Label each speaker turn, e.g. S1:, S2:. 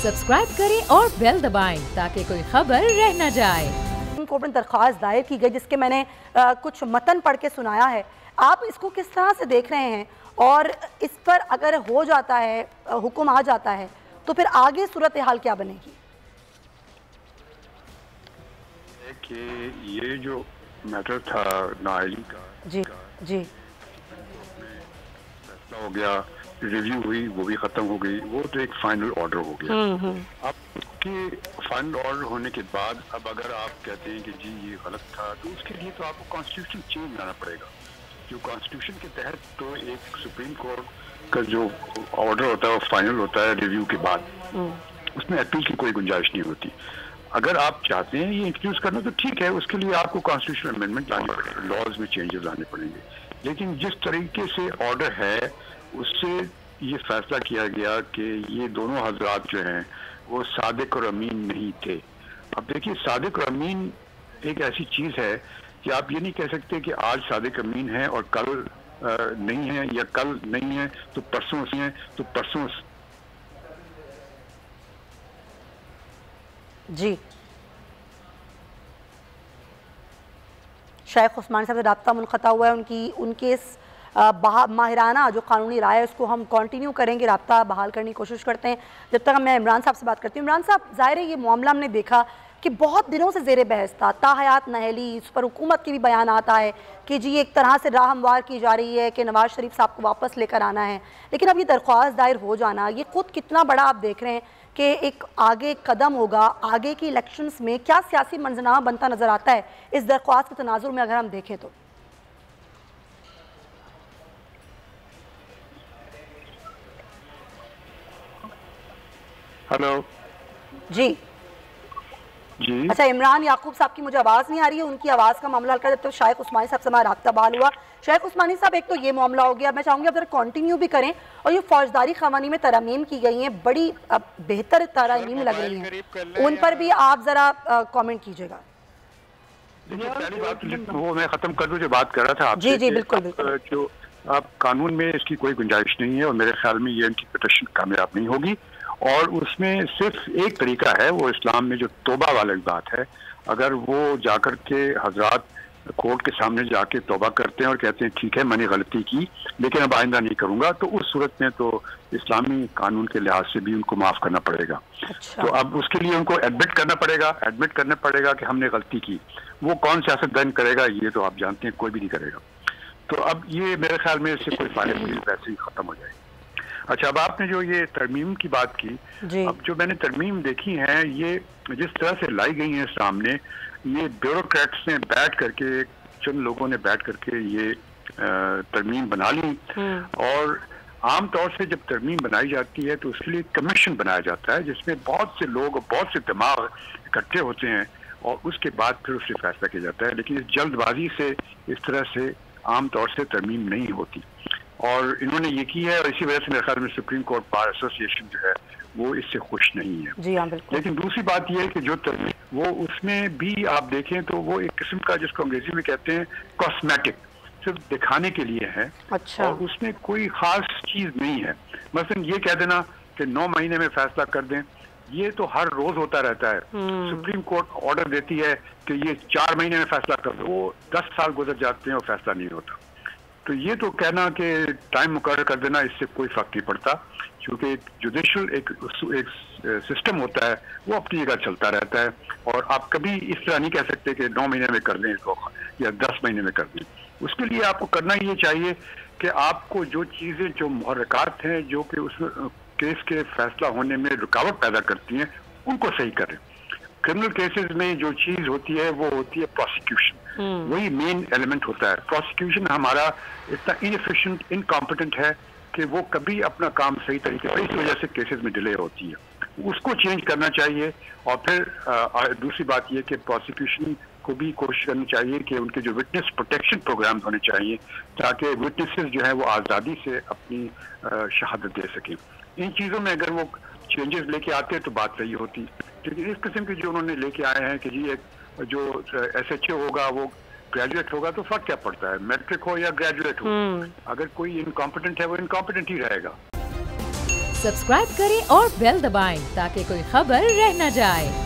S1: Subscribe करें और bell दबाएं ताकि कोई खबर रह न जाए।
S2: कोर्ट में दरख्वास्त दायर की गई जिसके मैंने कुछ मतन पढ़ के सुनाया है, आप इसको किस तरह से देख रहे हैं और इस पर अगर हो जाता है, हुक्म आ जाता है, तो फिर आगे सूरत हाल क्या बनेगी?
S3: कि ये जो मैटर था नाइली का
S2: जी जी
S3: फैसला हो गया, रिव्यू हुई, वो भी खत्म हो गई, वो तो एक फाइनल ऑर्डर हो गया। अब उसके फाइनल ऑर्डर होने के बाद अब अगर आप कहते हैं कि जी ये गलत था, तो उसके लिए तो आपको कॉन्स्टिट्यूशन चेंज लाना पड़ेगा। जो कॉन्स्टिट्यूशन के तहत तो एक सुप्रीम कोर्ट का जो ऑर्डर होता है वो फाइनल होता है रिव्यू के बाद, उसमें अपील की कोई गुंजाइश नहीं होती। अगर आप चाहते हैं ये इंट्रोड्यूस करना तो ठीक है, उसके लिए आपको कॉन्स्टिट्यूशनल अमेंडमेंट लानी पड़ेगी, लॉज में चेंजेस लाने पड़ेंगे। लेकिन जिस तरीके से ऑर्डर है उससे ये फैसला किया गया कि ये दोनों हजरात जो हैं वो सादिक और अमीन नहीं थे। अब देखिए, सादिक और अमीन एक ऐसी चीज़ है कि आप ये नहीं कह सकते कि आज सादिक अमीन है और कल नहीं है, या कल नहीं है तो परसों से है तो परसों।
S2: जी, शेख उस्मानी साहब से रब्ता मुनक़ता हुआ है, उनके इस माहिराना जो कानूनी राय है उसको हम कंटिन्यू करेंगे, रब्ता बहाल करने की कोशिश करते हैं। जब तक मैं इमरान साहब से बात करती हूँ। इमरान साहब, ज़ाहिर है ये मामला हमने देखा कि बहुत दिनों से ज़ेर बहस था, ताहयात नहली, इस पर हुकूमत के भी बयान आता है कि जी एक तरह से राह हमवार की जा रही है कि नवाज शरीफ साहब को वापस लेकर आना है। लेकिन अब ये दरख्वास्त दायर हो जाना, ये खुद कितना बड़ा आप देख रहे हैं कि एक आगे कदम होगा, आगे की इलेक्शंस में क्या सियासी मंजरनामा बनता नज़र आता है इस दरख्वास्त के तनाजुर में अगर हम देखें तो?
S3: हेलो
S2: जी
S3: जी,
S2: अच्छा, इमरान याकूब साहब की मुझे आवाज़ नहीं आ रही है, उनकी आवाज़ का मामला हल कर, जब तक शेख उस्मानी साहब से हमारा राब्ता बहाल हुआ। शेख उस्मानी साहब, एक तो ये मामला हो गया, मैं चाहूँगी आप जरा कंटिन्यू भी करें, और ये फौजदारी क़वानीन में तरमीम की गई हैं, बड़ी बेहतर तरमीम लग रही हैं, उन पर भी आप ज़रा कमेंट कीजिएगा।
S3: देखिए, पहली बात वो मैं ख़त्म कर दूँ जो बात कर रहा था आपसे।
S2: जी जी बिल्कुल बिल्कुल।
S3: जो आप कानून में इसकी कोई गुंजाइश नहीं है और मेरे ख्याल में ये इंटरप्रिटेशन कामयाब नहीं होगी, और उसमें सिर्फ एक तरीका है, वो इस्लाम में जो तौबा वाली बात है, अगर वो जाकर के हजरात कोर्ट के सामने जाके तौबा करते हैं और कहते हैं ठीक है मैंने गलती की लेकिन अब आइंदा नहीं करूंगा, तो उस सूरत में तो इस्लामी कानून के लिहाज से भी उनको माफ़ करना पड़ेगा।
S2: अच्छा।
S3: तो अब उसके लिए उनको एडमिट करना पड़ेगा कि हमने गलती की। वो कौन सियासतदान करेगा ये तो आप जानते हैं, कोई भी नहीं करेगा। तो अब ये मेरे ख्याल में इससे कोई फायदा नहीं, वैसे ही ख़त्म हो जाएगी। अच्छा, अब आपने जो ये तरमीम की बात की, अब जो मैंने तरमीम देखी है ये जिस तरह से लाई गई है सामने, ये ब्यूरोक्रेट्स ने बैठ करके, चंद लोगों ने बैठ करके ये तरमीम बना ली, और आम तौर से जब तरमीम बनाई जाती है तो उसके लिए कमीशन बनाया जाता है जिसमें बहुत से लोग और बहुत से दिमाग इकट्ठे होते हैं और उसके बाद फिर उससे फैसला किया जाता है। लेकिन इस जल्दबाजी से इस तरह से आम तौर से तरमीम नहीं होती, और इन्होंने ये की है, और इसी वजह से मेरे ख्याल में सुप्रीम कोर्ट बार एसोसिएशन जो है वो इससे खुश नहीं है।
S2: जी हाँ बिल्कुल।
S3: लेकिन दूसरी बात यह है कि जो वो उसमें भी आप देखें तो वो एक किस्म का, जिसको अंग्रेजी में कहते हैं कॉस्मेटिक, सिर्फ दिखाने के लिए है।
S2: अच्छा।
S3: और उसमें कोई खास चीज नहीं है। मसलन ये कह देना कि 9 महीने में फैसला कर दें, ये तो हर रोज होता रहता है। सुप्रीम कोर्ट ऑर्डर देती है कि ये 4 महीने में फैसला कर दो, वो 10 साल गुजर जाते हैं और फैसला नहीं होता। तो ये तो कहना कि टाइम मुकर्रर कर देना, इससे कोई फर्क नहीं पड़ता, क्योंकि एक जुडिशल एक सिस्टम होता है वो अपनी जगह चलता रहता है, और आप कभी इस तरह नहीं कह सकते कि 9 महीने में कर दें इसको या 10 महीने में कर दें। उसके लिए आपको करना ये चाहिए कि आपको जो चीज़ें, जो मुहर्रिकात हैं जो कि उस केस के फैसला होने में रुकावट पैदा करती हैं, उनको सही करें। क्रिमिनल केसेस में जो चीज़ होती है वो होती है प्रोसिक्यूशन, वही मेन एलिमेंट होता है। प्रोसिक्यूशन हमारा इतना इनएफिशिएंट, इनकॉम्पिटेंट है कि वो कभी अपना काम सही तरीके से, इस वजह से केसेस में डिले होती है, उसको चेंज करना चाहिए। और फिर दूसरी बात ये कि प्रोसिक्यूशन को भी कोशिश करनी चाहिए कि उनके जो विटनेस प्रोटेक्शन प्रोग्राम होने चाहिए, ताकि विटनेसेस जो है वो आज़ादी से अपनी शहादत दे सकें। इन चीज़ों में अगर वो चेंजेस लेके आते हैं तो बात सही होती, लेकिन इस किस्म के जो उन्होंने लेके आए हैं कि जी एक जो SHA होगा वो ग्रेजुएट होगा, तो फर्क क्या पड़ता है, मैट्रिक हो या ग्रेजुएट हो, अगर कोई इनकॉम्पिटेंट है वो इनकॉम्पिटेंट ही रहेगा।
S1: सब्सक्राइब करें और बेल दबाएं ताकि कोई खबर रह न जाए।